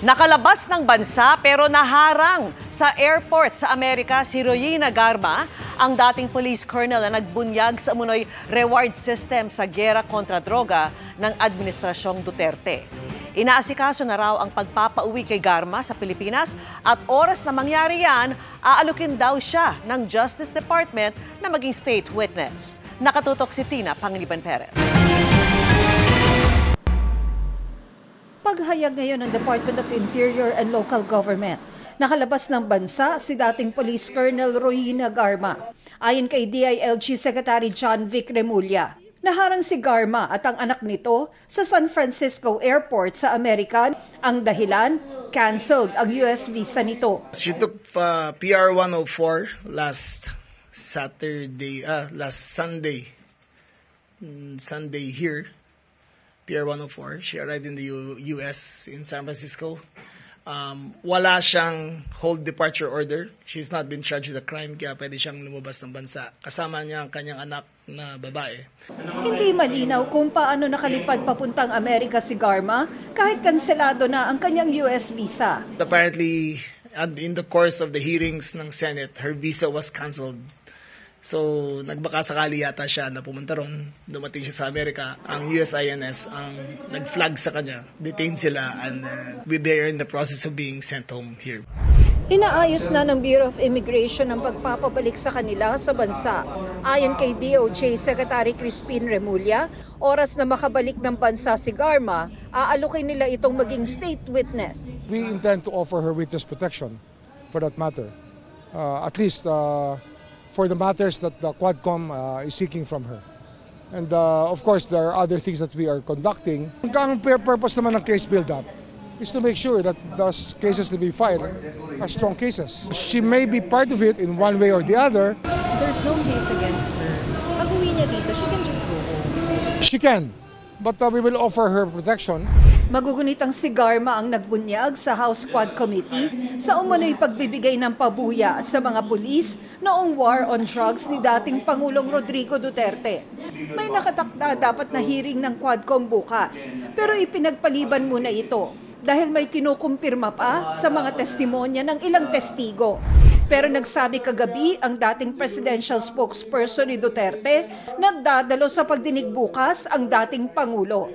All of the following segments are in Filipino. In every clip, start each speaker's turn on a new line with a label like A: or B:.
A: Nakalabas ng bansa pero naharang sa airport sa Amerika si Royina Garma, ang dating police colonel na nagbunyag sa umunoy reward system sa giyera kontra droga ng Administrasyong Duterte. Inaasikaso na raw ang pagpapauwi kay Garma sa Pilipinas at oras na mangyari yan, aalukin daw siya ng Justice Department na maging state witness. Nakatutok si Tina Panganiban Perez.
B: Paghayag ngayon ng Department of Interior and Local Government. Nakalabas ng bansa si dating Police Colonel Royina Garma. Ayon kay DILG Secretary John Vic Remulla, naharang si Garma at ang anak nito sa San Francisco Airport sa Amerika. Ang dahilan, canceled ang US visa nito.
C: She took PR 104 last Sunday here. PR 104. She arrived in the US in San Francisco. Wala siyang hold departure order. She's not been charged with a crime, kaya pwede siyang lumabas ng bansa. Kasama niya ang kanyang anak na babae.
B: Hindi malinaw kung paano nakalipad papuntang Amerika si Garma kahit kanselado na ang kanyang US visa.
C: Apparently, in the course of the hearings ng Senate, her visa was canceled. So, nagbakasakali yata siya na pumunta ron, dumating siya sa Amerika. Ang USINS ang nag-flag sa kanya, detained sila, and they're in the process of being sent home here.
B: Inaayos na ng Bureau of Immigration ang pagpapabalik sa kanila sa bansa. Ayon kay DOJ Secretary Crispin Remulla, oras na makabalik ng bansa si Garma, aalukin nila itong maging state witness.
D: We intend to offer her witness protection for that matter. At least for the matters that the Quadcom is seeking from her. And of course, there are other things that we are conducting. Ang purpose naman ng case build-up is to make sure that those cases to be filed are strong cases. She may be part of it in one way or the other.
B: There's no case against her. Pag uwi niya dito, she can just go home.
D: She can, but we will offer her protection.
B: Magugunitang si Garma ang nagbunyag sa House Quad Committee sa umano'y pagbibigay ng pabuya sa mga pulis noong war on drugs ni dating Pangulong Rodrigo Duterte. May nakatakda dapat na hearing ng Quadcom bukas, pero ipinagpaliban muna ito dahil may kinukumpirma pa sa mga testimonya ng ilang testigo. Pero nagsabi kagabi ang dating presidential spokesperson ni Duterte na dadalo sa pagdinig bukas ang dating Pangulo.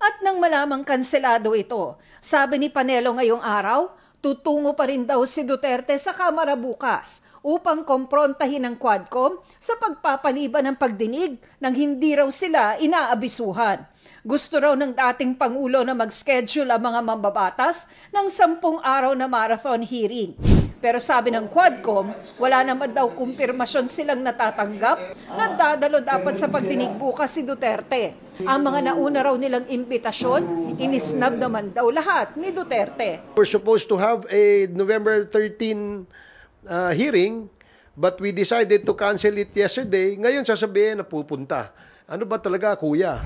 B: At nang malamang kanselado ito, sabi ni Panelo ngayong araw, tutungo pa rin daw si Duterte sa Kamara bukas upang komprontahin ng Quadcom sa pagpapaliban ng pagdinig nang hindi raw sila inaabisuhan. Gusto raw ng dating Pangulo na mag-schedule ang mga mambabatas ng 10 araw na marathon hearing. Pero sabi ng Quadcom, wala naman daw kumpirmasyon silang natatanggap na dadalo dapat sa pagdinig bukas si Duterte. Ang mga nauna raw nilang imbitasyon, inisnab naman daw lahat ni Duterte.
E: We're supposed to have a November 13 hearing, but we decided to cancel it yesterday. Ngayon sasabihin na pupunta. Ano ba talaga, kuya?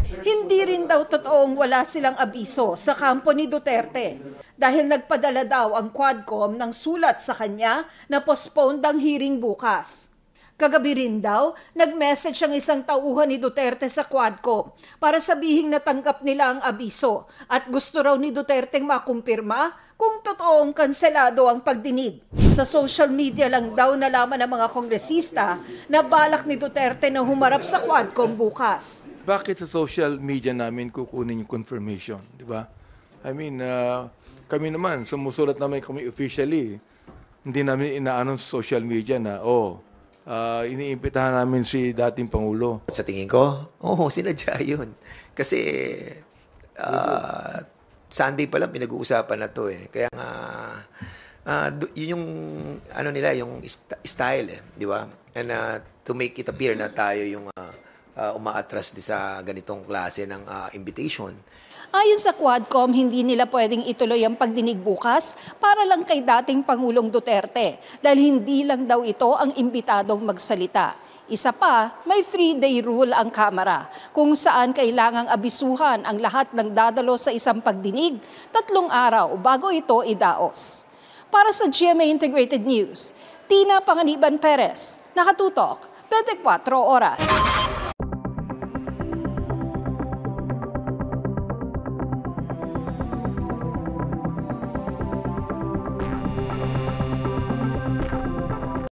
B: Hindi rin daw totoong wala silang abiso sa kampo ni Duterte dahil nagpadala daw ang Quadcom ng sulat sa kanya na postponed ang hearing bukas. Kagabi rin daw, nag-message ang isang tauhan ni Duterte sa Quadcom para sabihing natanggap nila ang abiso at gusto raw ni Duterte makumpirma kung totoong kanselado ang pagdinig. Sa social media lang daw nalaman ng mga kongresista na balak ni Duterte na humarap sa Quadcom bukas.
F: Bakit sa social media namin kukunin yung confirmation, di ba? I mean, kami naman, sumusulat naman kami officially. Hindi namin inaano sa social media na, iniimbitahan namin si dating Pangulo.
G: Sa tingin ko, sinadya yun. Kasi Sunday pa lang pinag-uusapan na to eh. Kaya nga, yun yung, nila, yung style di ba? And to make it appear na tayo yung umaatras sa ganitong klase ng invitation.
B: Ayon sa Quadcom, hindi nila pwedeng ituloy ang pagdinig bukas para lang kay dating Pangulong Duterte dahil hindi lang daw ito ang imbitadong magsalita. Isa pa, may 3-day rule ang Kamara kung saan kailangang abisuhan ang lahat ng dadalo sa isang pagdinig 3 araw bago ito idaos. Para sa GMA Integrated News, Tina Panganiban Perez, nakatutok 24 oras.